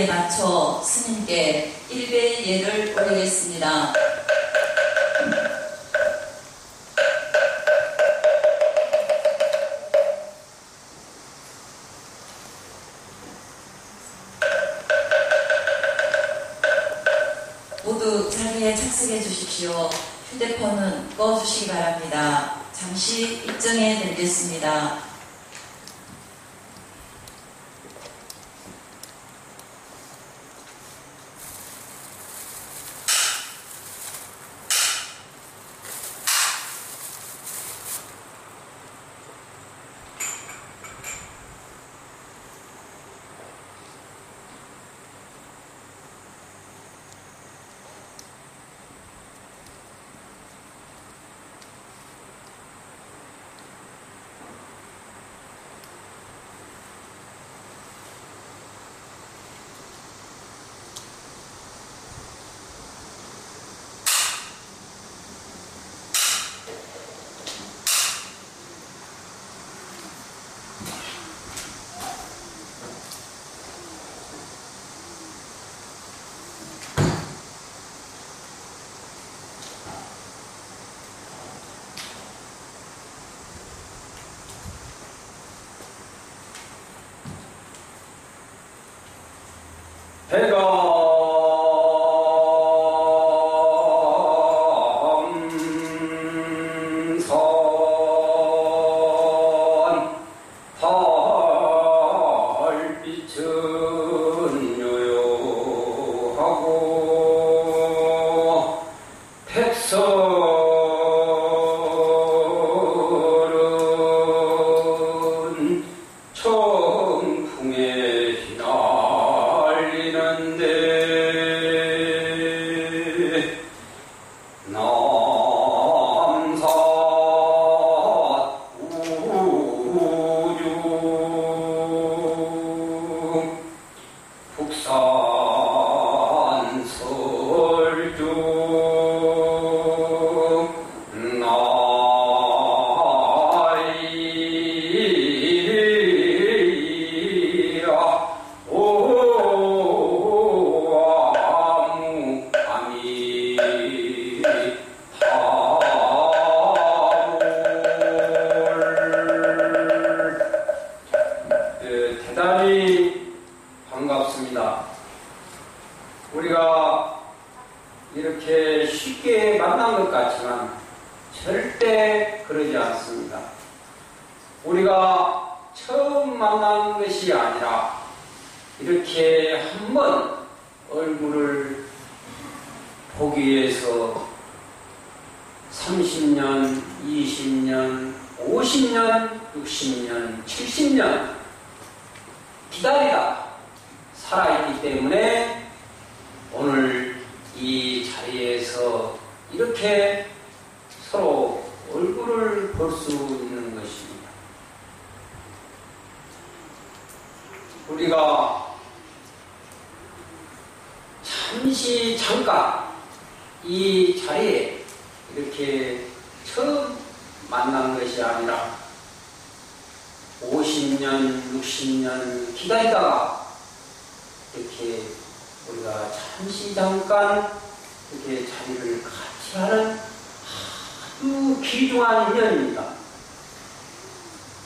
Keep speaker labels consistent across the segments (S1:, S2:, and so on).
S1: 자리에 맞춰 스님께 일배의 예를 올리겠습니다. 모두 자리에 착석해 주십시오. 휴대폰은 꺼주시기 바랍니다. 잠시 입정해 드리겠습니다.
S2: 대단히 반갑습니다. 우리가 이렇게 쉽게 만난 것 같지만 절대 그러지 않습니다. 우리가 처음 만난 것이 아니라 이렇게 한번 얼굴을 보기 위해서 30년, 20년, 50년, 60년, 70년 기다리다 살아있기 때문에 오늘 이 자리에서 이렇게 서로 얼굴을 볼 수 있는 것입니다. 우리가 잠깐 이 자리에 이렇게 처음 만난 것이 아니라 50년, 60년 기다리다가 이렇게 우리가 잠깐 이렇게 자리를 같이 하는 아주 귀중한 인연입니다.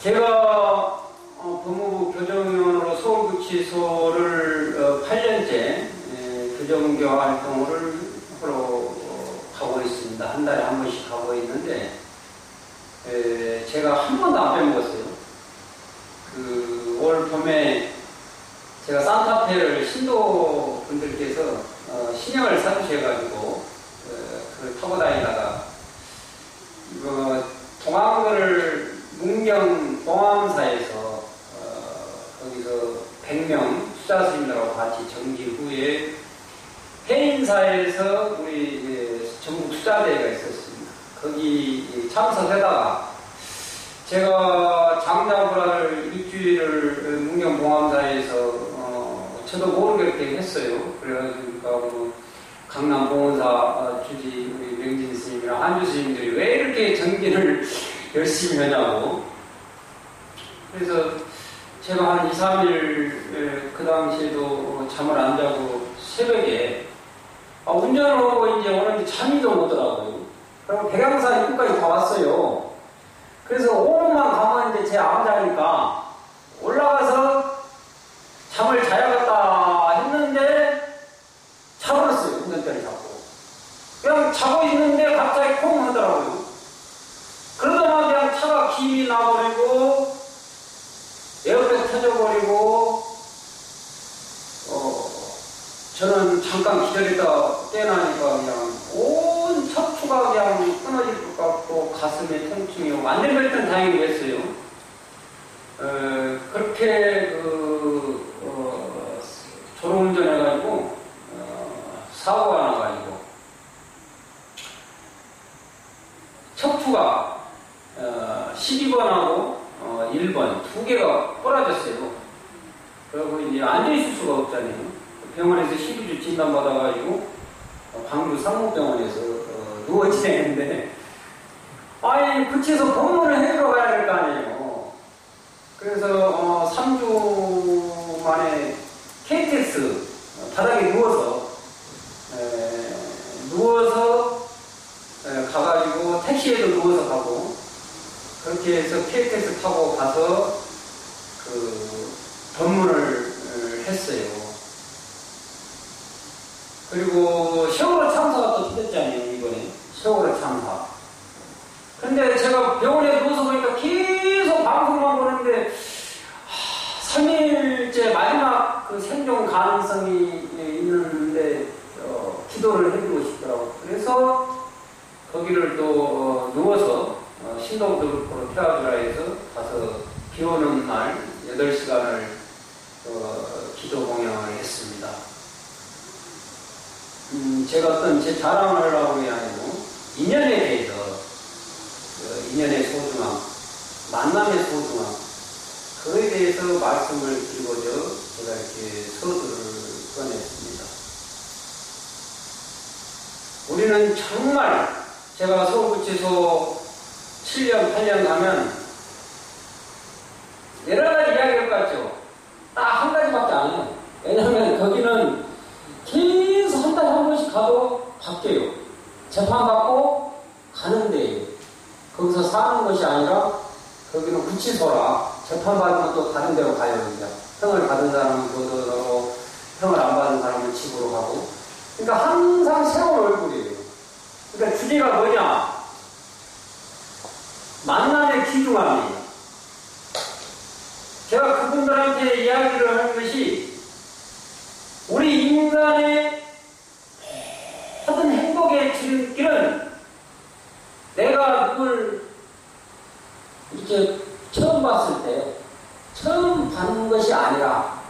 S2: 제가 법무부 교정위원으로 서울구치소를 8년째 교정교 활동을 하러 가고 있습니다. 한 달에 한 번씩 가고 있는데 제가 한 번도 안 빼먹었어요. 올 봄에 제가 산타페를 신도분들께서 신형을 사주셔가지고 그걸 타고 다니다가 동암을 문경 동암사에서 거기서 100명 수자 스님들하고 같이 정지 후에 해인사에서 우리 전국 수자대회가 있었습니다. 거기 참석하다가 제가 장자불화를 일주일을 문경 봉암사에서 저도 모르겠게 했어요. 그래가지고 강남 봉원사 주지 우리 명진 스님이랑 한주 스님들이 왜 이렇게 정진을 열심히 하냐고. 그래서 제가 한 2, 3일 그 당시에도 하고 잠을 안 자고 새벽에 운전을 하고 이제 오는데 잠이 좀 오더라고요. 그리고 백양산 입구까지 다 왔어요. 그래서 5분만 가면 이제 제 암자니까 올라가서 잠을 자야겠다 했는데 자버렸어요. 운전대를 잡고. 그냥 자고 있는데 갑자기 콩 하더라고요. 그러다가 그냥 차가 김이 나버리고 에어백 터져버리고 저는 잠깐 기다렸다 깨나니까 그냥 온 척추가 그냥 끊어질 것 같고 가슴에 통증이 오고 안전벨트는 다행히 했어요. 그렇게 졸음운전 해가지고 사고가 나가지고 척추가 12번하고 1번 두 개가 부러졌어요. 그리고 이제 앉아있을 수가 없잖아요. 병원에서 12주 진단받아가지고 광주 상무병원에서 누워 지내는데 아니 그치에서 검문을 해주러 가야 될 거 아니에요. 그래서 3주 만에 KTX 바닥에 누워서 가가지고 택시에도 누워서 가고 그렇게 해서 KTX 타고 가서 검문을 했어요. 그리고 세월호 참사가 또 터졌잖아요, 이번에. 세월호 참사. 근데 제가 병원에 누워서 보니까 계속 방송만 보는데, 3일째 마지막 그 생존 가능성이 있는데, 기도를 해주고 싶더라고요. 그래서 거기를 또 누워서 신동도로 태워주라 해서 가서 비 오는 날 8시간을 기도 공양을 했습니다. 제가 어떤 제 자랑을 하려고 게 아니고 인연에 대해서 인연의 소중함, 만남의 소중함 그에 대해서 말씀을 드리고자 제가 이렇게 서두를 꺼냈습니다. 우리는 정말 제가 서울구치소 7년, 8년 가면 여러 가지 이야기할 것 같죠? 딱 한 가지밖에 안 해요. 왜냐하면 거기는 계속 한 달에 한 번씩 가도 바뀌어요. 재판받고 가는 데예요. 거기서 사는 것이 아니라 거기는 구치소라 재판받으면 또 다른 데로 가요. 이제. 형을 받은 사람은 교도로, 형을 안 받은 사람은 집으로 가고. 그러니까 항상 세월 얼굴이에요. 그러니까 주제가 뭐냐? 만남의 귀중함이에요. 제가 그분들한테 이야기를 하는 것이 우리 인간의 모든 행복의 지름길은 내가 누굴 이렇게 처음 봤을 때 처음 받는 것이 아니라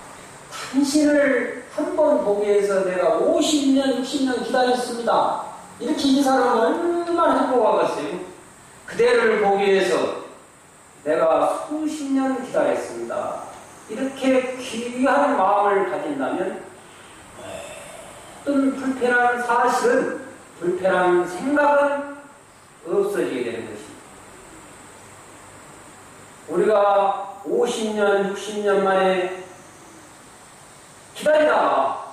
S2: 당신을 한 번 보기 위해서 내가 50년, 60년 기다렸습니다. 이렇게 이 사람은 얼마나 행복하겠어요? 그대를 보기 위해서 내가 수십 년 기다렸습니다. 이렇게 귀한 마음을 가진다면 어떤 불편한 사실은, 불편한 생각은 없어지게 되는 것입니다. 우리가 50년, 60년 만에 기다리다가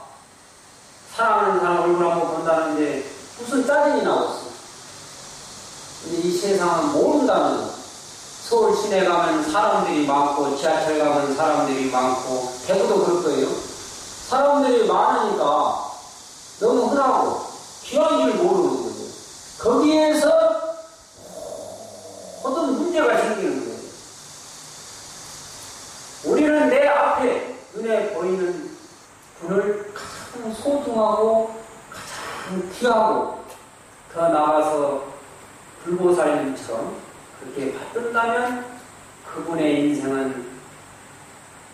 S2: 사랑하는 사람 얼굴 한번 본다는데 무슨 짜증이 나왔어. 이 세상은 모른다는 거. 서울 시내 가면 사람들이 많고 지하철 가면 사람들이 많고 대구도 그럴 거예요. 사람들이 많으니까 너무 흔하고 귀한 줄 모르는 거예요. 거기에서 어떤 문제가 생기는 거예요. 우리는 내 앞에 눈에 보이는 분을 가장 소중하고 가장 귀하고 더 나아가서 불보살님처럼 그렇게 받든다면 그분의 인생은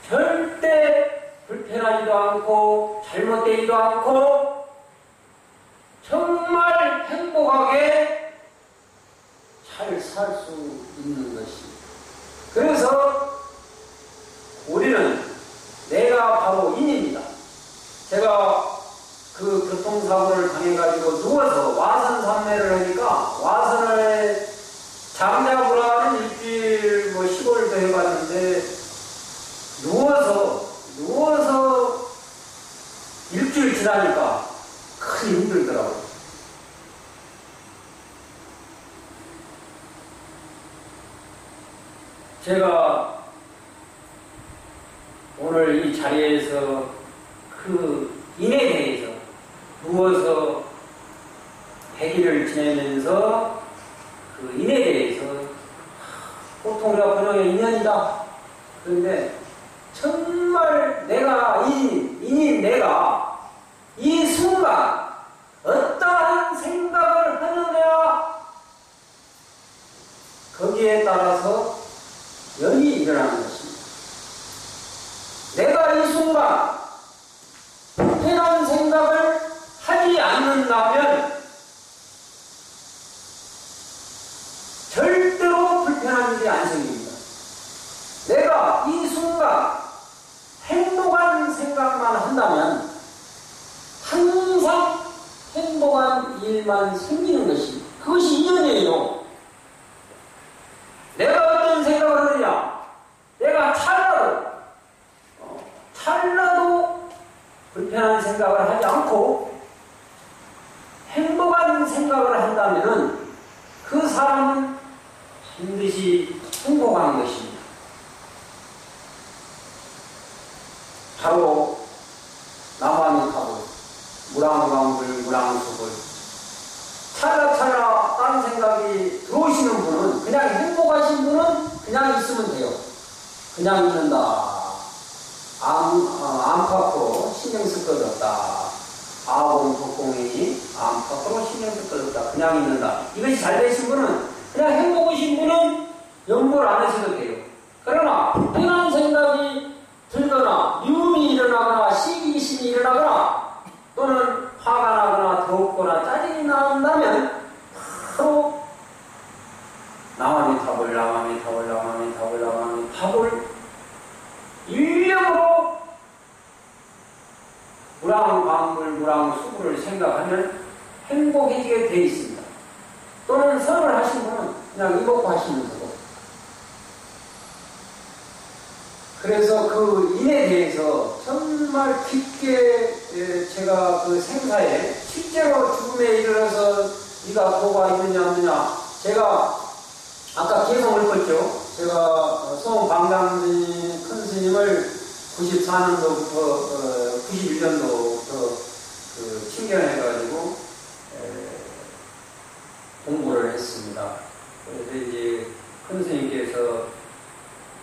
S2: 절대 불편하지도 않고 잘못되지도 않고 정말 행복하게 잘 살 수 있는 것입니다. 그래서 우리는 내가 바로 인입니다. 제가 그 교통사고를 당해가지고 누워서 와선 삼매를 하니까 와선을 장자불안은 일주일 10월도 해봤는데 누워서 제가 오늘 이 자리에서 그 인에 대해서 누워서 100일을 지내면서 그 인에 대해서 보통 우리가 번역의 인연이다. 그런데 정말 내가 인인 내가 이 순간 어떠한 생각을 하느냐 거기에 따라서 연이 일어나는 것입니다. 내가 이 순간 불편한 생각을 하지 않는다면 절대로 불편한 일이 안 생깁니다. 내가 이 순간 행복한 생각만 한다면 항상 행복한 일만 생기는 것이 그것이 인연이에요. 내가 어떤 생각을 하느냐 내가 찰나도 불편한 생각을 하지 않고 행복한 생각을 한다면 그 사람은 반드시 행복한 것입니다. 바로 나만의 답을 무랑광불 무랑수불 찰나찰나 다른 생각이 들어오시는 분은 그냥 행복하신 분은 그냥 있으면 돼요. 그냥 있는다. 안팎으로 신경 쓸 것 없다. 아공 독공이니 안팎으로 신경 쓸 것 없다. 그냥 있는다. 이것이 잘 되신 분은 그냥 행복하신 분은 연구를 안 하셔도 돼요. 그러나 불편한 생각이 들거나 미움이 일어나거나 시기심이 일어나거나 또는 화가 나거나 더웠거나 짜증이 난다면 바로 나만의 답을 인력으로 무랑광물 무랑수구를 생각하면 행복해지게 되어 있습니다. 또는 선을 하신 분은 그냥 이먹고 하시는 거고. 그래서 그 인에 대해서 정말 깊게 제가 그 생사에 실제로 죽음에 이르러서 네가 도가 있느냐 없느냐 제가 아까 계속 읊었죠. 제가 성방장스님 큰 스님을 94년도부터 91년도부터 그 친견해가지고 공부를 했습니다. 그래서 이제 큰 스님께서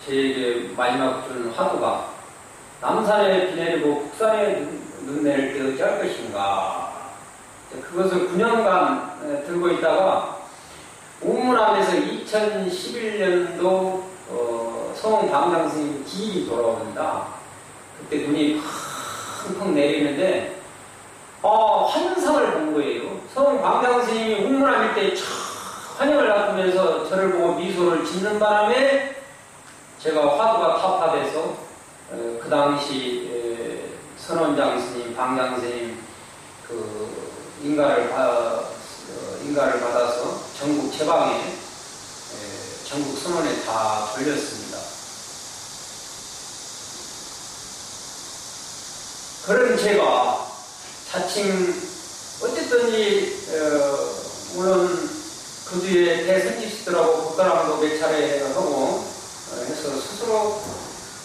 S2: 제게 마지막 준 화두가 남산에 비 내리고 북산에 눈 내릴 때 어찌할 것인가. 그것을 9년간 들고 있다가 우문암에서 2011년도 성방장스님 기일이 돌아옵니다. 그때 눈이 펑펑 내리는데 환상을 본 거예요. 성방장스님이 우문암일 때 환영을 놔두면서 저를 보고 미소를 짓는 바람에 제가 화두가 타파돼서 그 당시 선원장 스님, 방장 스님 그 인가를 받아서 전국 제방에 전국 선원에 다 돌렸습니다. 그런 제가 자칭 어쨌든 물론 그 뒤에 대선지시들하고 국가랑도 몇 차례 하고 해서 스스로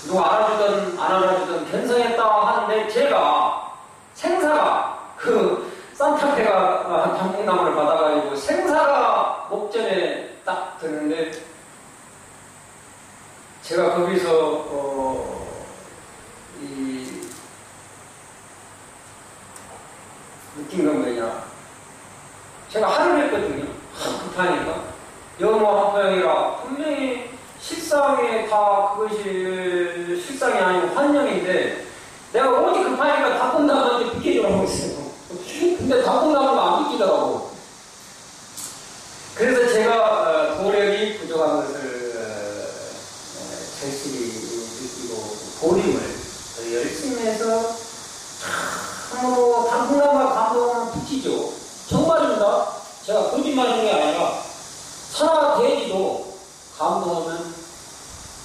S2: 누가 알아주든 안 알아주든 견성했다 하는데 제가 생사가 그 산타페가 단풍나무를 받아가지고 생사가 목전에 딱 드는데 제가 거기서 느낀 건 뭐냐 제가 하루를 했거든요. 급하니까 영어 합병이라 분명히 실상에 다 그것이 실상이 아니고 환영인데 내가 오직 급하니까 단풍나무한테 비켜주라고 했어요. 근데 단풍나무가 안 비키더라고. 그래서 제가 도력이 부족한 것을 절실히 느끼고 보림을 더 열심히 해서 참으로 단풍나무가 감동하면 비키죠. 정말입니다. 제가 거짓말하는 게 아니라 산하 대지도 감동하면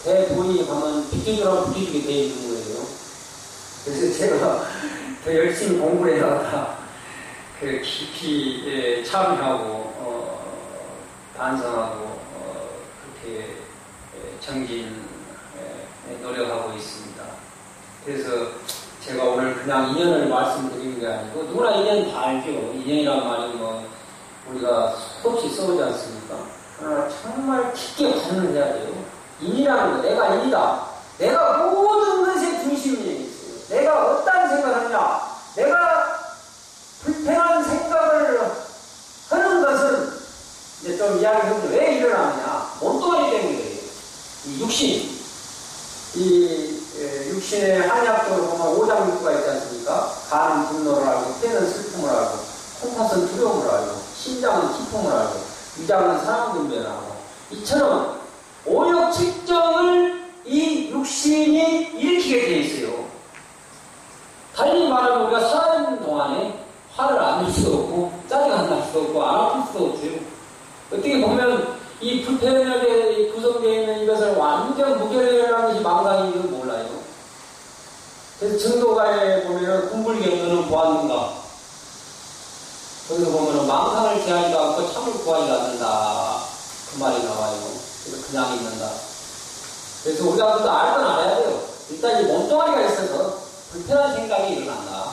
S2: 대본이 가면 비켜주라고 비켜주게 되어 있는 거예요. 그래서 제가 더 열심히 공부를 해다가 그 깊이 참여하고 반성하고 그렇게 정진 노력하고 있습니다. 그래서 제가 오늘 그냥 인연을 말씀드리는 게 아니고 누구나 인연 다 알죠. 인연이란 말이 뭐 우리가 수없이 써오지 않습니까? 그러나 정말 깊게 반응을 해야 돼요. 인이라는 거, 내가 인이다. 내가 모든 것의 중심에 있어요. 내가 어떤 생각을 하냐. 내가 불편한 생각을 하는 것은 이제 좀 이야기해보면 왜 일어나느냐. 몸뚱아리 때문이에요. 이 육신. 이 육신의 한의학적으로 보면 오장육부가 있지 않습니까? 간은 분노를 알고, 폐는 슬픔을 알고, 콩팥은 두려움을 알고, 심장은 기쁨을 알고, 위장은 사랑분별을 알고, 이처럼 오욕측정을 이 육신이 일으키게 되어 있어요. 달리 말하면 우리가 살아있는 동안에 화를 안 낼 수도 없고, 짜증 안 날 수도 없고, 안 아플 수도 없어요. 어떻게 보면 이 불편하게 구성되어 있는 이것을 완전 무결하는 것이 망상인 줄 몰라요. 그래서 정도가에 보면은 군불경 너는 보았는가? 거기서 보면은 망상을 제하지도 않고 참을 구하지 않는다. 그 말이 나와요. 그래서 그냥 있는다. 그래서 우리가 그것도 알건 알아야 돼요. 일단 이 몸뚱아리가 있어서 불편한 생각이 일어난다.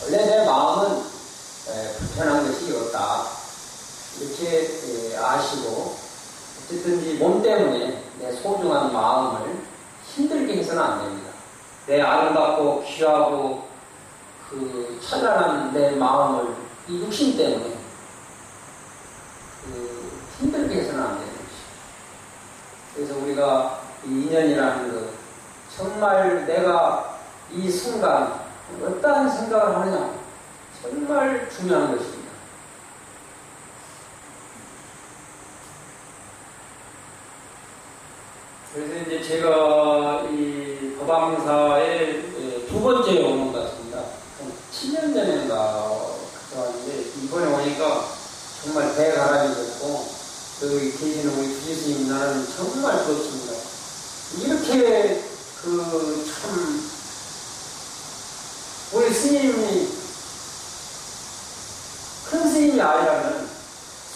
S2: 원래 내 마음은 불편한 것이 없다. 이렇게 아시고 어쨌든 이 몸 때문에 내 소중한 마음을 힘들게 해서는 안 됩니다. 내 아름답고 귀하고 그 찬란한 내 마음을 이 육신 때문에 힘들게 해서는 안 되는 것이죠. 그래서 우리가 이 인연이라는 것 정말 내가 이 순간 어떠한 생각을 하느냐 정말 중요한 것입니다. 그래서 이제 제가 이 법왕사에 두 번째 오는 것 같습니다. 7년 전인가 왔는데 이번에 오니까 정말 배가람이 좋고 여기 계시는 우리 주지스님 나는 정말 부럽습니다. 이렇게 참 우리 스님이 큰 스님이 아니라면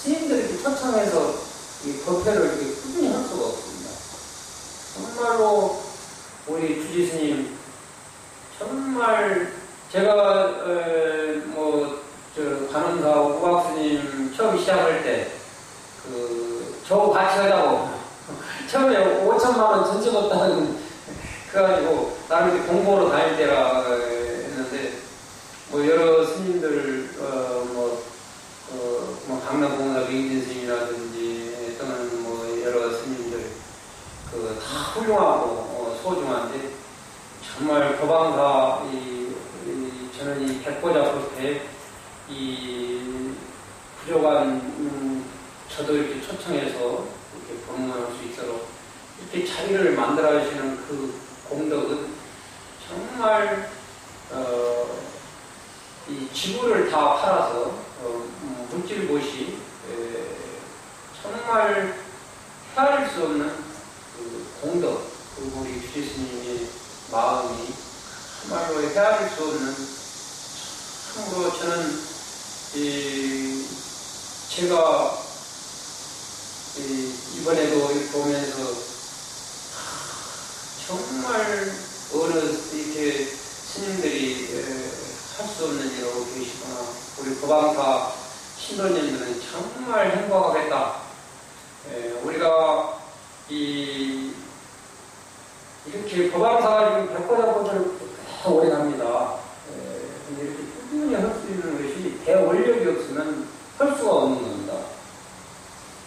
S2: 스님들이 이렇게 초청해서 이 법회를 이렇게 꾸준히 할 수가 없습니다. 정말로 우리 주지스님 정말 제가 관음사 우박스님 처음 시작할 때 저하고 같이 하자고 처음에 5천만 원 전적었다는 그래가지고 나는 이렇게 공부하러 다닐 때라 했는데 여러 스님들 강남공사 명진 스님이라든지 또는 여러 스님들 다 훌륭하고 소중한데 정말 법왕사 저는 이 백보자 법회 이 부족한 저도 이렇게 초청해서 이렇게 방문할 수 있도록 이렇게 자리를 만들어 주시는 그 공덕은 정말 이 지구를 다 팔아서 물질못이 정말 헤아릴 수 없는 그 공덕 그리고 우리 주지스님의 마음이 정말로 헤아릴 수 없는 참으로 저는 제가 이번에도 이렇게 오면서 정말 어느 이렇게 스님들이 할 수 없는 일을 하고 계시구나. 우리 법왕사 신도님들은 정말 행복하겠다. 우리가 이렇게 법왕사가 지금 백보자법을 오래 갑니다. 근데 이렇게 꾸준히 할 수 있는 것이 대원력이 없으면 할 수가 없는 겁니다.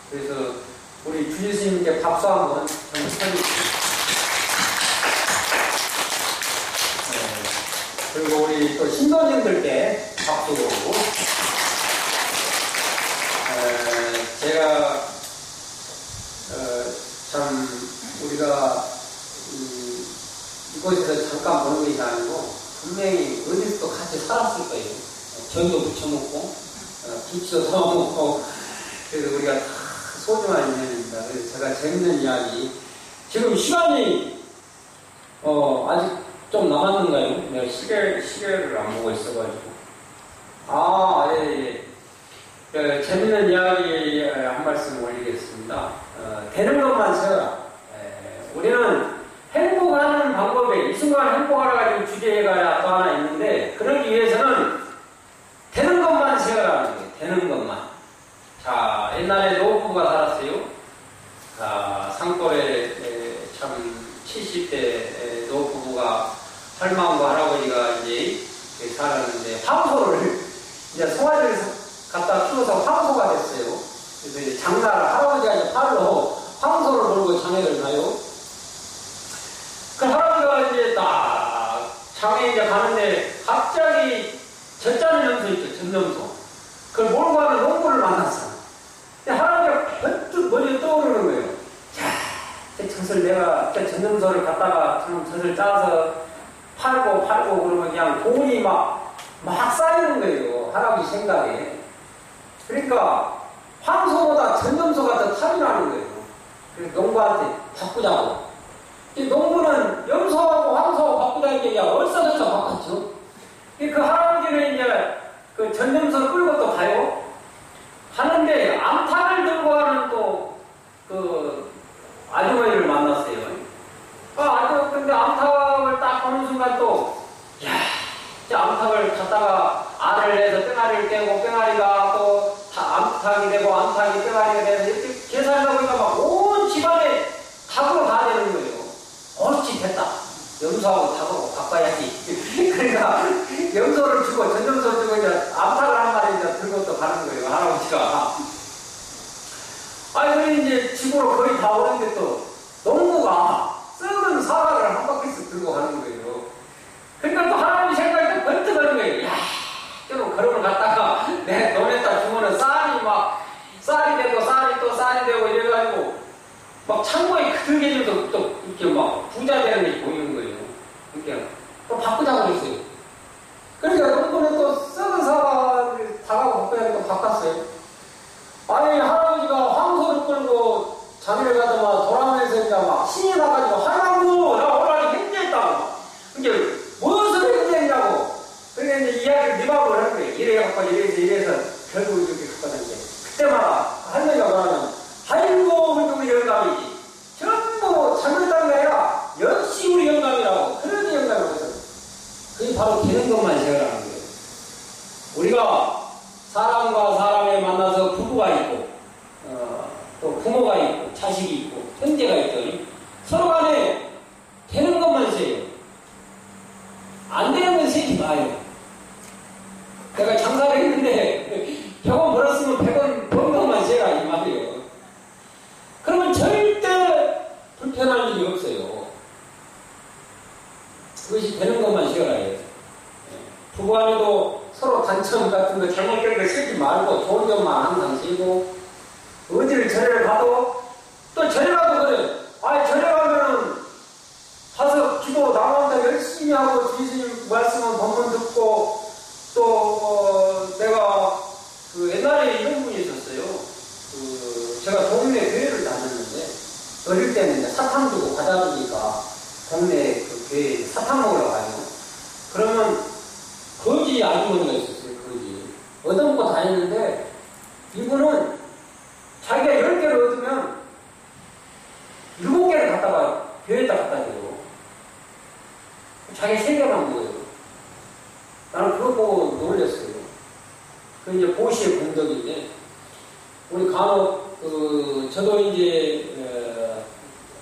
S2: 그래서 우리 주지스님께 박수 한번 쳐주십시오. 그리고 우리 또 신도님들께 박수 오고 제가 참 우리가 이곳에서 잠깐 보는 것이 아니고 분명히 어디서 또 같이 살았을 거예요. 전도 부쳐먹고 김치도 사먹고 그래서 우리가 다 소중한 인연입니다. 그래서 제가 재밌는 이야기 지금 시간이 아직 좀 남았는가요? 내가 시계를 안 보고 있어가지고 재밌는 이야기 한 말씀 올리겠습니다. 되는 것만 세워라. 진정한 행복을 가지고 주제가 또 하나 있는데, 그러기 위해서는 되는 것만 생각하는 거예요. 되는 것만. 자, 옛날에 노부부가 살았어요. 자, 산골에 참 70대 노부부가 할머니와 할아버지가 이제 살았는데, 황소를 이제 송아지를 갖다 키워서 황소가 됐어요. 그래서 이제 장날 할아버지가 이제 팔로 황소를 몰고 장애를 가요. 그 할아버지가 이제 딱 장에 이제 가는데 갑자기 젖자는 염소 있죠, 젖염소. 그걸 몰고 가는 농부를 만났어. 근데 할아버지가 번뜩 머리에 떠오르는 거예요. 자, 젖을 내가 젖염소를 갖다가 젖을 짜서 팔고 그러면 그냥 돈이 막 쌓이는 거예요. 할아버지 생각에. 그러니까 황소보다 젖염소가 더 탐이 나는 거예요. 그래서 농부한테 바꾸자고. 농부는 염소하고 황소하고 바꾸자는 얘기가 얼싸들싸 바꿨죠. 그 할아버지는 이제 그 전염소 끌고 또 가요. 하는데 암탉을 들고 가는 또 그 아주머니를 만났어요. 근데 암탉을 딱 보는 순간 또, 야, 암탉을 갖다가 알을 내서 뺑아리를 떼고 뺑아리가 또 암탉이 되고 암탉이 뺑아리가 되고 이렇게 계산하다 보니까 막 온 집안에 닭으로 다 되는 거예요. 옳지, 됐다. 염소하고 닭하고 바꿔야지. 그러니까 염소를 주고 전염소를 주고 이제 암탉을 한 마리 이제 들고 또 가는 거예요, 할아버지가. 그래 이제 집으로 거의 다 오는데 또 농부가 썩은 사과를 한 바퀴씩 들고 가는 거예요. 그러니까 또 할아버지 생각이 또 번뜩 하는 거예요. 야, 저런 걸음을 갖다가 내 돈에다 주면은 쌀이 되고 쌀이 되고 이래가지고 막 창고에 그들개들도 또 이렇게 막 부자 되는 게 보이는 거예요. 그러니까 또 바꾸자고 그랬어요. 그러니까 농부는 또 썩은 사과를 다가고 바꿔야 또 바꿨어요. 할아버지가 황소를 끌고 장애를 가다가 돌아오면서 이제 막 신이 나가지고 할망구 나 오라니 행제했다고. 이게 무엇을 행제했냐고. 그러니까 이제 이야기를 니밥을 하는 거예요. 이래갖고 이래서 결국 이렇게 갔거든요. 그때마다 할머니가 뭐냐면 아이고 우리 영감이지. 전부 잘못한 게 아니라 역시 우리 영감이라고. 그런 영감이라고 해서 그게 바로 되는 것만 생각하는 거예요. 우리가 사람과 사람에 만나서 부부가 있고 또 부모가 있고 자식이 있고 형제가 있더니 서로 간에 되는 것만 세요. 안 되는 건 세지 마요. 내가 장사를 했는데 100원 벌었으면 100원 번 것만 세라 이 말이에요. 그러면 절대 불편할 일이 없어요. 그것이 되는 것만 세라 해요. 부부간에도 서로 단점 같은 거 잘못된 거 쓰지 말고 좋은 점만 항상 쓰고, 어디를 절에 가도 또 절에 가도 그래. 절에 가면은 가서 기도 나온다 열심히 하고 주님 말씀은 법문 듣고 또 내가 그 옛날에 이런 분이 있었어요. 제가 동네 교회를 다녔는데 어릴 때는 이제 사탕 주고 과자 주니까 동네 그 교회에 사탕 먹으러 가요. 그러면 거지 아주머니가 있었어요. 거지. 얻어먹고 다녔는데 이분은 자기가 10개를 얻으면 7개를 갖다가 교회에다 갖다 줘요. 자기 3개만 먹어요. 나는 그거 보고 놀랐어요. 그 이제 보시의 공덕인데 우리 간혹 저도 이제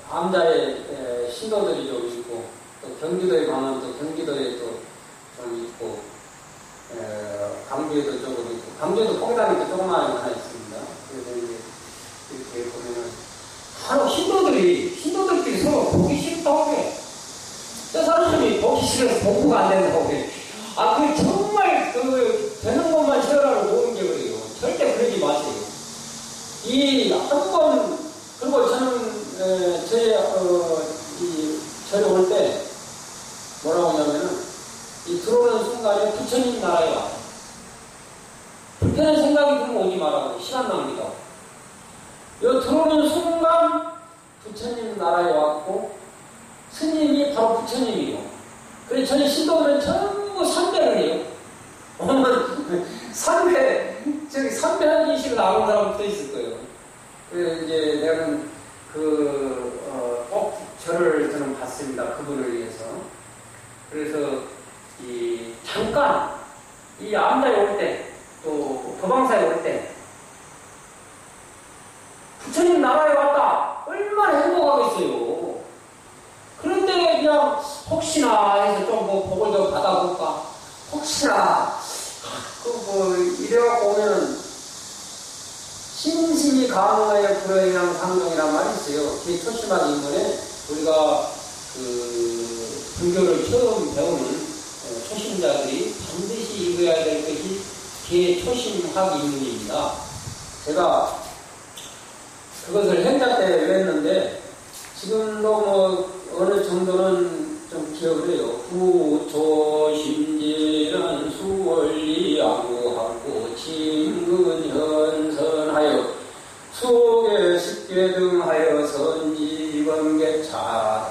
S2: 암자의 신도들이 좀 있고 또 경기도에 가면 또 경기도에 또 좀 있고, 강주에도 조금 있고, 강주에도 포기당이 조그마한 하나 있습니다. 그래서 이제 이렇게 보면은, 간혹 신도들끼리 서로 보기 싫다고 해. 저 사람들이 보기 싫어서 공부가 안 된다고 해. 그게 정말 되는 것만 채워라고 모든 게 그래요. 절대 그러지 마세요. 그리고 저는, 절에 올 때, 뭐라고 하냐면은, 들어오는 순간에 부처님 나라에 와요. 불편한 생각이 들면 오지 말라고. 시간 낭비다. 들어오는 순간 부처님 나라에 왔고 스님이 바로 부처님이고, 그래서 저희 신도는 전부 삼배를 해요. 오늘 삼배한 인식을 아는 사람도 있을 거예요. 그래서 이제 내가 꼭 저는 봤습니다. 그분을 위해서. 그래서 잠깐 이 암자에 올 때, 또 도방사에 올 때, 부처님 나라에 왔다. 얼마나 행복하겠어요. 그런데 그냥 혹시나 해서 좀 뭐 복을 좀 받아볼까. 혹시나 이래갖고 오면은 심심이 강화의 불행이랑 상종이란 말이 있어요. 제 초심한 인문에 우리가 불교를 처음 배우는 초심자들이 반드시 읽어야 될 것이 제 초심학 인문입니다. 제가 그것을 행자 때 외웠는데 지금도 뭐 어느 정도는 좀 기억을 해요. 부초심지는 수월리 양구하고 진근현선하여 수계 십계 등하여 선지번개차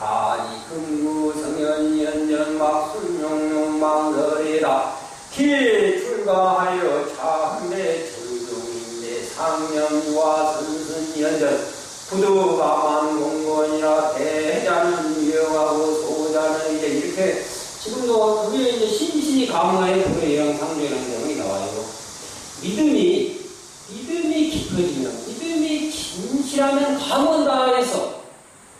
S2: 다니 금구성현연전 막순용용망설이다 기출가하여 참배 철중인대 상념과 선순연전 부두가만 공건이라 대자는 유영하고 소자는 이제 이렇게 지금도 그게 이제 신신이 가문하의 불의랑 상조라는 내용이 나와요. 믿음이 깊어지면, 믿음이 진실하면 가문다에서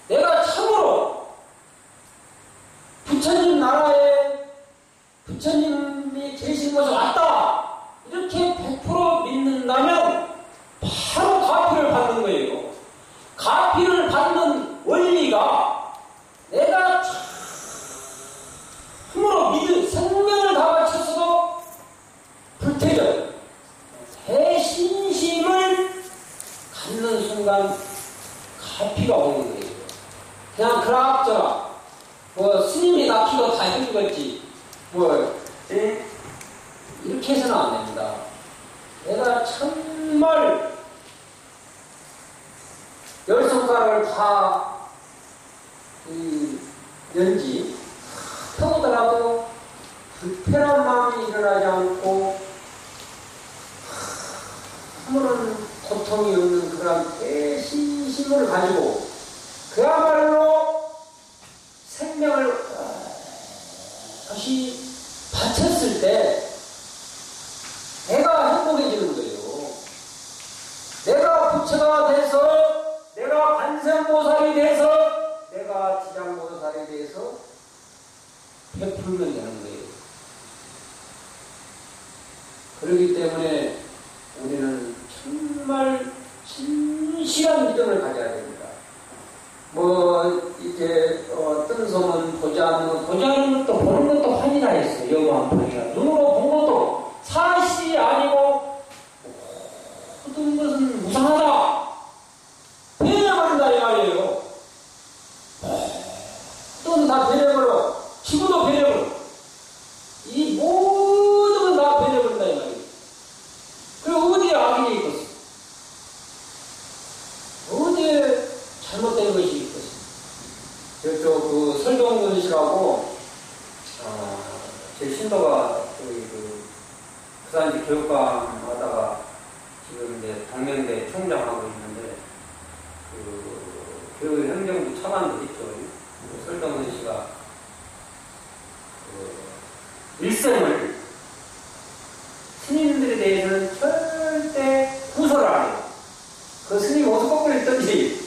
S2: 내가 참으로 부처님 나라에 부처님이 계신 곳에 왔다 이렇게 100% 믿는다면 바로 가피를 받는 거예요. 가피를 받는 원리가 내가 참으로 믿음, 생명을 다 바쳤어도 불태져 대신심을 갖는 순간 가피가 오는 거예요. 그냥 그락저락 뭐 스님이 낚이고 다 해주겠지 이렇게 해서는 안 됩니다. 내가 정말 10손가락을 다 연지 펴보더라도 불편한 마음이 일어나지 않고 아무런 고통이 없는 그런 대신심을 가지고 그야말로 생명을 다시 바쳤을 때 내가 행복해지는 거예요. 내가 부처가 돼서 내가 관세음보살이 돼서 내가 지장보살이 돼서 베풀면 되는 거예요. 그렇기 때문에 우리는 정말 진실한 믿음을 가져야 됩니다. 이렇게 뜬 소문 보지 않는 것도 보는 것도 환이라 했어요. 여부한 판이라. 눈으로 본 것도 사실이 아니고 모든 것은 무상하다. 배려버린다 이 말이에요. 또 다 배려버려. 지구도 배려버려. 이 모든 건 다 배려버린다 이 말이에요. 그리고 어디에 악인이 있겠어? 어디에 잘못된 것이 있겠어? 저쪽 설동근 씨라고 제 신도가 부산지 교육감 하다가 지금 이제 동명대 총장하고 있는데 교육행정부 차관도 있죠. 설동근 씨가 일생을 스님들에 대해서는 절대 구설을 안 해요. 그 스님 옷을 꺾고 있던지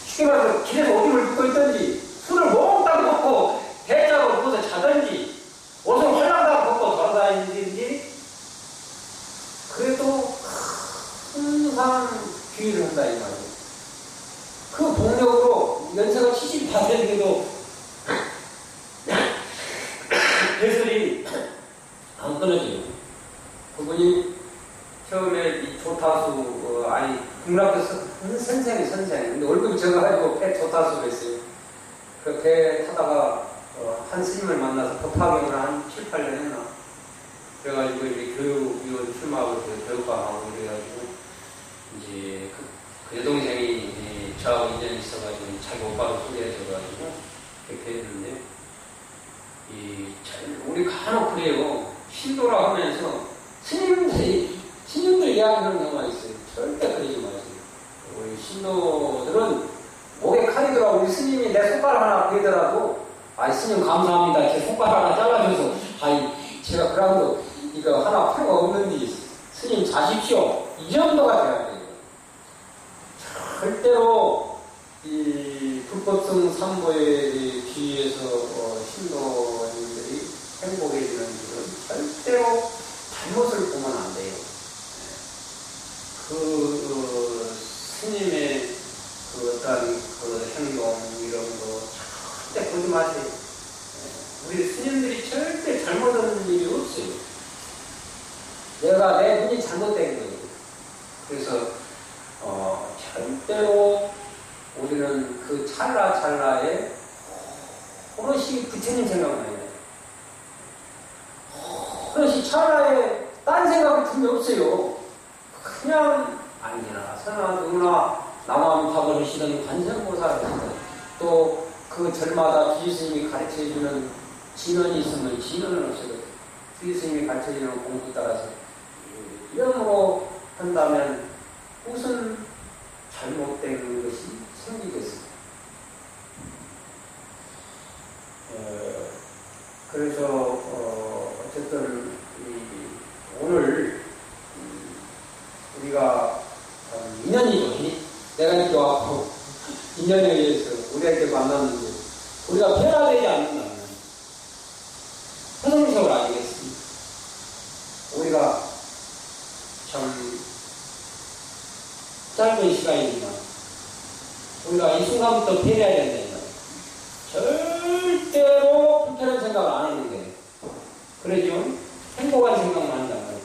S2: 쉽게 말해서 길에서 오줌을 붓고 있던지 술을 몽땅 먹고 대자로 누워서 자던지 옷을 헐랑당 벗고 돌아다니는지 그래도 항상 귀의를 한다 이 말이에요. 그 복력으로 연세가 78세인데도 배설이 안 끊어져요. 그분이 처음에 이 조타수 국락교 선생 근데 월급이 적어가지고 배 조타수를 했어요. 그 배 타다가 한 스님을 만나서 법화경을 한 7, 8년 했나. 그래가지고 이제 교육위원 출마하고 교육과하고 이래가지고 이제 그 여동생이 이제 저하고 인연이 있어가지고 자기 오빠로 소개해줘가지고 그렇게 했는데 우리 간혹 그래요. 신도라 하면서 스님들 이야기하는 경우가 있어요. 절대 그러지 마세요. 우리 신도들은 목에 칼이 들어가고 우리 스님이 내 손가락 하나 베더라도 아이, 스님 감사합니다. 제 손가락 하나 잘라줘서, 아이, 제가 그런 거, 이거 하나 필요가 없는데, 스님 자십시오. 이 정도가 돼야 돼요. 절대로, 이 불법성 삼보에 뒤에서 신도님들이 행복해지는 일은 절대로 잘못을 보면 안 돼요. 스님의 어떤 행동, 이런 거 절대 보지 마세요. 우리 스님들이 절대 잘못하는 일이 없어요. 내 눈이 잘못된 거예요. 그래서, 절대로 우리는 그 찰나에 오롯이 부처님 생각만 해요. 오롯이 찰나에 딴 생각 같은 게 없어요. 그냥 아니나 선한 누구나 남암탑을 하시던 관세음보살을 하시던 또 그 절마다 주지스님이 가르쳐주는 진언이 있으면 진언을 하시고 주지스님이 가르쳐주는 공부 따라서 이름으로 한다면 무슨 잘못된 것이 생기겠습니다. 그래서 어쨌든 오늘 우리가 인연이죠. 내가 이렇게 왔고 인연에 의해서 우리한테 만났는데 우리가 변화되지 않는다면 허송세월 아니겠습니까? 우리가 참 짧은 시간이지만 우리가 이 순간부터 변해야 된다면 절대로 불편한 생각을 안 하는 거예요. 그러죠? 행복한 생각만 한다면.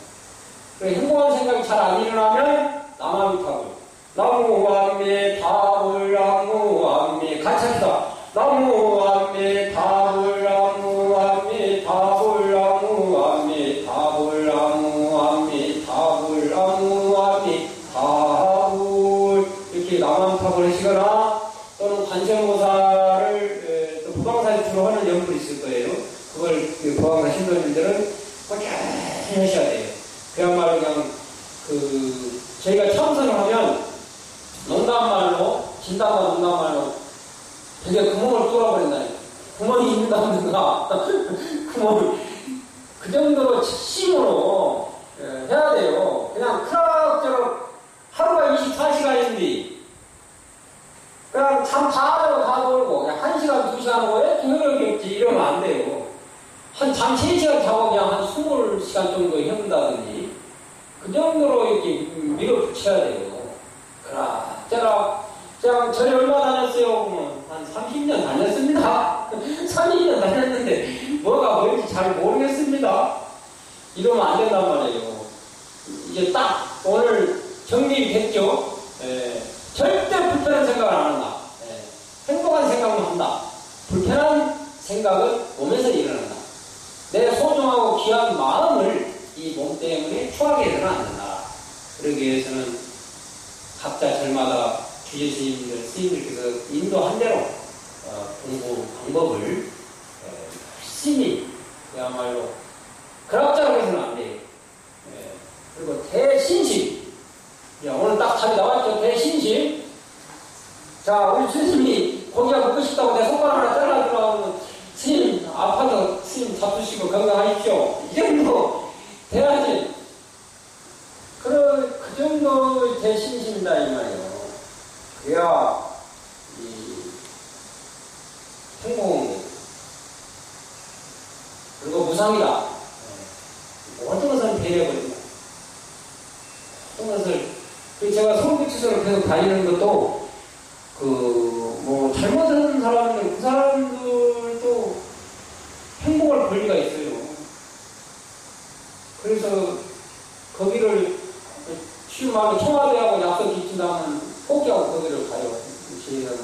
S2: 그래, 행복한 생각이 잘 안 일어나면 남아미타불 나무암미 타불 나무암미 같이 합시다. 나무암미 타불 나무암미 타불 나무암미 타불 나무암미 타불 나무암미 타불 이렇게 남암탑을 하시거나 또는 관세음보살을 또 부방사에 주로 하는 연불이 있을 거예요. 그걸 부방사 신도님들은 꾸준히 하셔야 돼요. 그야말로 그냥 저희가 참선을 하면 농담말로 진담과 농담말로 되게 구멍을 뚫어버린다니까. 구멍이 있는가 구멍을 그 정도로 진심으로 해야 돼요. 그냥 그럭저럭 하루가 24시간인데 그냥 잠 다 자고 다 놀고 그냥 1시간 2시간 하고 왜 중요력이 없지 이러면 안 돼요. 잠 3시간 자고 그냥 한 20시간 정도 해본다든지 그 정도로 이렇게 밀어붙여야 돼요. 그냥 절에 얼마 다녔어요? 한 30년 다녔습니다. 30년 다녔는데 뭐가 뭔지 잘 모르겠습니다. 이러면 안 된단 말이에요. 이제 딱 오늘 정리됐죠? 절대 불편한 생각을 안 한다. 행복한 생각만 한다. 불편한 생각은 몸에서 일어난다. 내 소중하고 귀한 마음을 이 몸 때문에 추하게 해서는 안 된다. 그러기 위해서는 각자 절마다 주제스님들, 스님들께서 인도한 대로 공부 방법을 열심히 그야말로 그럭저럭 해서는 안 돼요. 그리고 대신심. 오늘 딱 답이 나왔죠. 대신심. 자, 우리 스님이 고기가 먹고 싶다고 내 손가락 하나 잘라주라고 스님 아파서 스님 잡수시고 건강하십시오. 이 정도 돼야지. 그 정도의 대신심이다 이 말이에요. 그래야 행복한 거예요. 그리고 무상이다. 모든 것은 배려버린다. 모든 것을 제가 소름끼치소를 계속 다니는 것도 잘못하는 사람들 그 사람들도 행복할 권리가 있어요. 그래서 거기를 쉬운 마음에 청와대하고 약속 지킨다면 포기하고 거기를 가요. 지혜는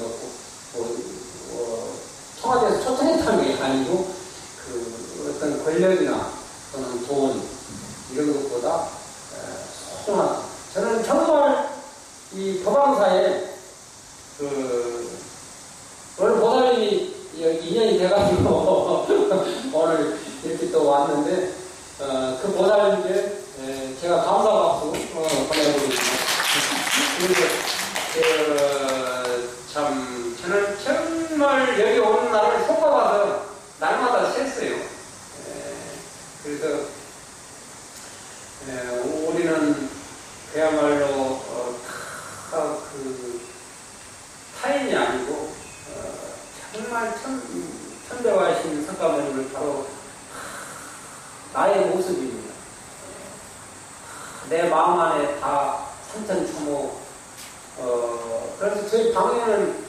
S2: 청와대에서 초청했다는 게 아니고 어떤 권력이나 또는 돈 이런 것보다 소중한 저는 정말 이 법왕사에 오늘 보살님이 인연이 돼가지고 오늘 이렇게 또 왔는데 그 보살님께 제가 감사 박수 보내드립니다. 그리고 참 저는 정말 오늘 여기 오는 날을 손꼽아서 날마다 셌어요. 그래서 우리는 그야말로 그 타인이 아니고 정말 천대와신 석가모니를 바로 나의 모습입니다. 내 마음 안에 다 산천초모. 그래서 저희 방에는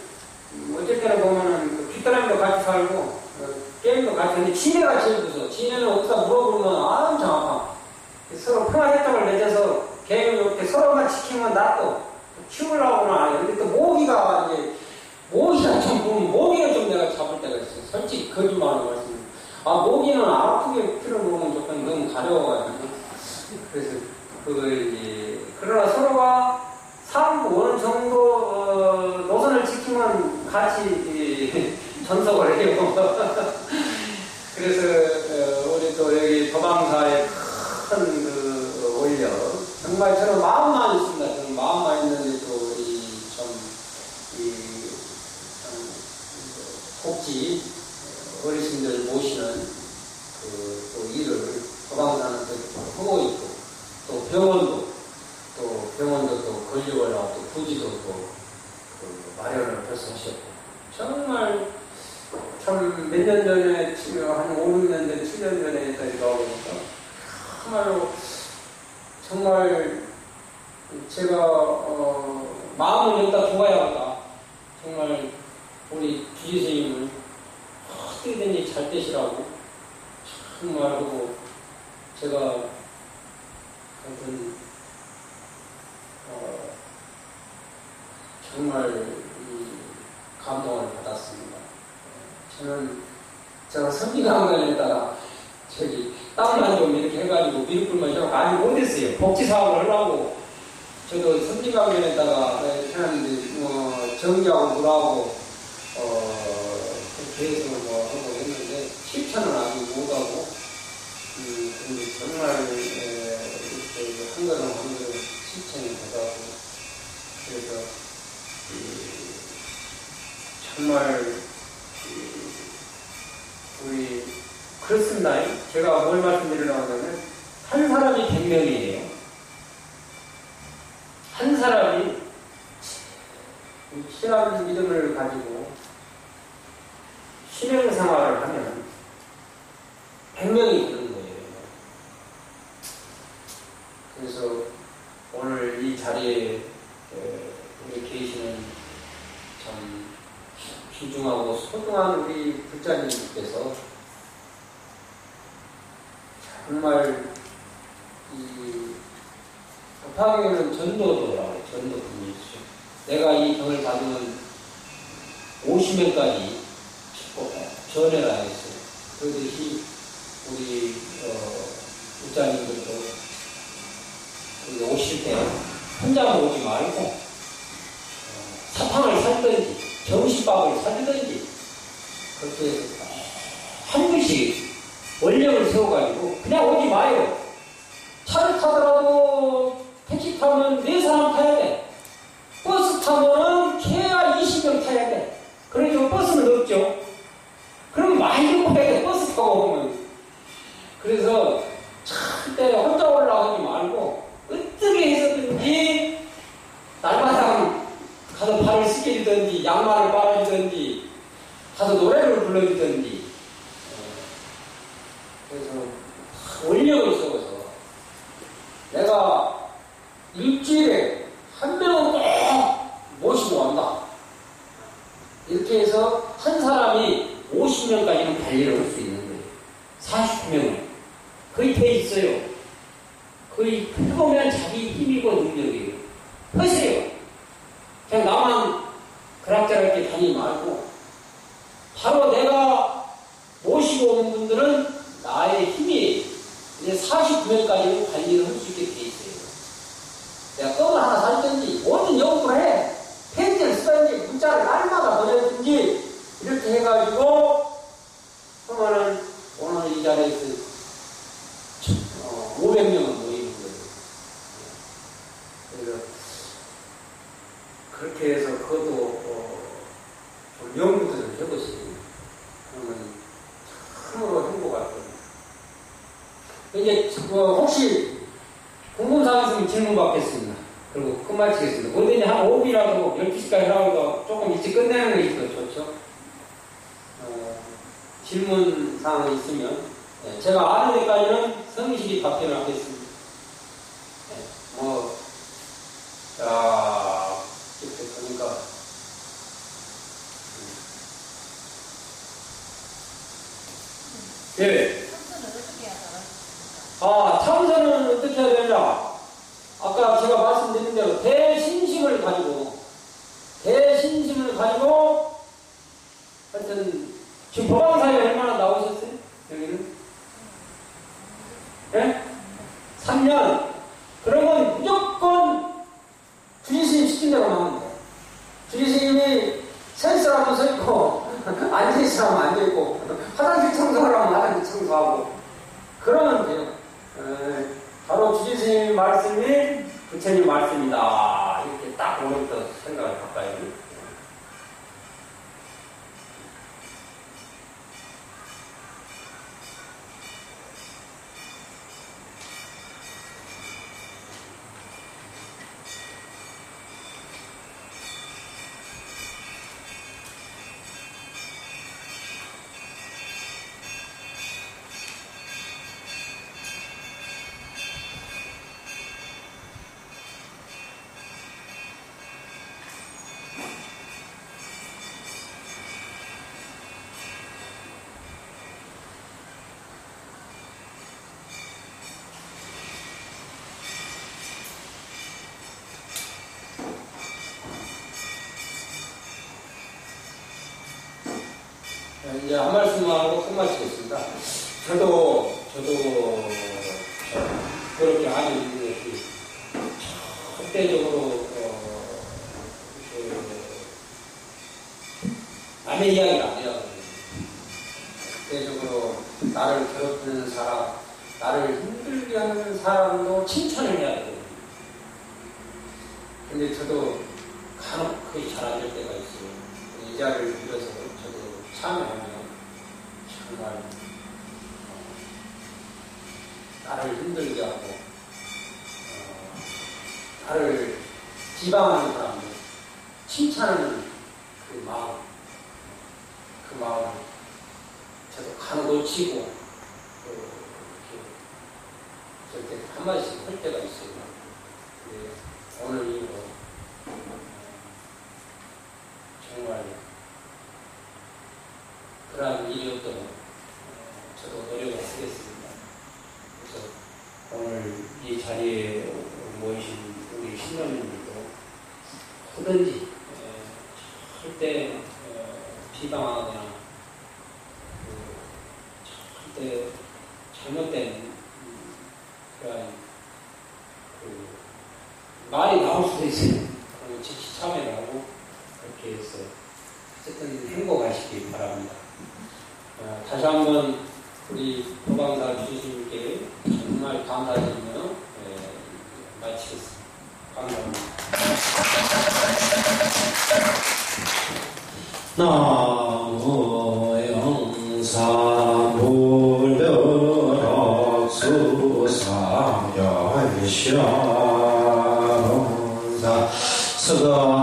S2: 어쩔 때는 보면은 그 뒷사람도 같이 살고 게임도 같이 하는데 지네가 제일 무서워. 지네는 어디다 물어보면 엄청 아파. 서로 평화협정을 맺어서 게임을 이렇게 서로만 지키면 놔둬. 키우려고는 안 해. 근데 또 모기가 좀 보면 모기를 좀 내가 잡을 때가 있어요. 솔직히 거짓말하는 말씀. 모기는 아프게 풀어놓으면 조금 너무 가려워가지고. 그래서 그러나 서로가 어느 정도 노선을 지키면 같이 전속을 해요. 그래서 우리 또 여기 도방사의 큰 원력 정말 저는 마음만 있습니다. 저는 마음만 있는데 또 우리 복지 어르신들 모시는 또 일을 도방사는 또 하고 있고 또 병원도 또 건립을 하고 또 부지도 또 마련을 벌써 하셨고 정말 참 몇 년 전에 한 5, 6년 전, 7년 전에 저희가 보니까 정말 제가 마음을 여기다 두어야겠다. 정말 우리 주지스님을 어떻게든지 잘 되시라고 정말 하고 제가 하여튼 정말 감동을 받았습니다. 제가 선진강연에다가 땀만 좀 이렇게 해가지고 미륵불만 좀 많이 못했어요. 복지사업을 하려고 저도 선진강연에다가 했는데 정리하고 물하고 그렇게 해서 하고 했는데 실천은 아직 못하고 근데 정말 이렇게 한 걸음 실천이 돼가고 그래서 정말 우리 그렇습니다. 제가 뭘 말씀드리려고 하냐면 한 사람이 100명이에요. 한 사람이 신앙 믿음을 가지고 신앙생활을 하면 100명이 되는 거예요. 그래서 오늘 이 자리에 여기 계시는 참 귀중하고 소중한 우리 불자님께서 정말 급하게는 전도도라고 전도분이시죠. 내가 이 병을 받으면 50명까지 전해라 했어요. 그러듯이 우리 불자님들도 오실 때 혼자만 오지 말고 사탕을 살든지 정신밥을 사주든지 그렇게 해서 한 분씩 원력을 세워가지고 그냥 오지 마요. 차를 타더라도 택시 타면 4사람 타야 돼. 버스 타면은 최하 20명 타야 돼. 그러니까 버스는 없죠. 그럼 많이 좀 가야 돼. 버스 타고 오면. 그래서 절대 혼자 올라가지 말고 어떻게 해서든지 날마다 가서 발을 씻겨주든지 양말을 빨아주든지 가서 노래를 불러주든지 그래서 원력을 세워서 내가 일주일에 한 명은 꼭 모시고 간다. 이렇게 해서 한 사람이 50명까지는 관리를 할 수 있는 거예요. 40명은 거의 돼 있어요. 거의 해보면 자기 힘이고 능력이에요. 하세요. 그냥 나만 그락저락게 다니지 말고 바로 내가 모시고 오는 분들은 나의 힘이 이제 49명까지는 관리를 할 수 있게 돼 있어요. 내가 떡을 하나 살든지 뭐든 연구를 해. 펜지를 쓰든지 문자를 날마다 보내든지 이렇게 해가지고 하면은 오늘 이 자리에서 500명은 모이는 거예요. 그래서 그렇게 해서 그것도 명부터 좀 해보시고 그러면 참으로 행복할 겁니다. 이제 혹시 궁금사항 있으면 질문 받겠습니다. 그리고 끝마치겠습니다. 언제든지 한 5분이라도 12시까지 하고 조금 일찍 끝내는 게 더 좋죠. 질문 사항이 있으면 제가 아는 데까지는 성실히 답변을 하겠습니다. 자, 이렇게 보니까 네. 참선은 어떻게 해야 되냐? 아까 제가 말씀드린 대로 대신심을 가지고 하여튼 지금 법왕사에 얼마나 나오셨어요? 여기는? 네? 3년. 그러면 무조건 주지스님 시킨 대로 나오는 거예요. 주지스님이 서 있으라면 서 있고 앉아있으라면 앉아있고 화장실 청소하라면 화장실 청소하고 그러면 돼요. 바로 주지스님 말씀이 부처님 말씀이다. 이렇게 딱 오늘부터 생각을 바꿔요. 이제 한 말씀만 하고 끝마치겠습니다. 저도 그렇게 아주 절대적으로 남의 이야기를 안 해요. 절대적으로 나를 괴롭히는 사람, 나를 힘들게 하는 사람도 칭찬을 해야 되거든요. 근데 저도 간혹 그게 잘 안 될 때가 있어요. 이 자리를 빌어서 저도 참여하면 정말 나를 힘들게 하고 나를 비방하는 사람들 칭찬하는 그 마음을 저도 간혹 놓치고 이렇게 절대 한마디씩 할 때가 있어요. 오늘 이후로 정말 그러한 일이 없도록 저도 노력을 하겠습니다. 그래서 오늘 이 자리에 모이신 우리 신령님들도 하든지 절대 비방하거나 절대 잘못된 그런 말이 나올 수도 있어요. 그리고 즉시 참여를 하고 그렇게 해서 어쨌든 행복하시기 바랍니다. 다시 한번 우리 도방사 주주님께 정말 감사드리며 마치겠습니다. 감사합니다. 나무 영사불러락 수상열샤 서가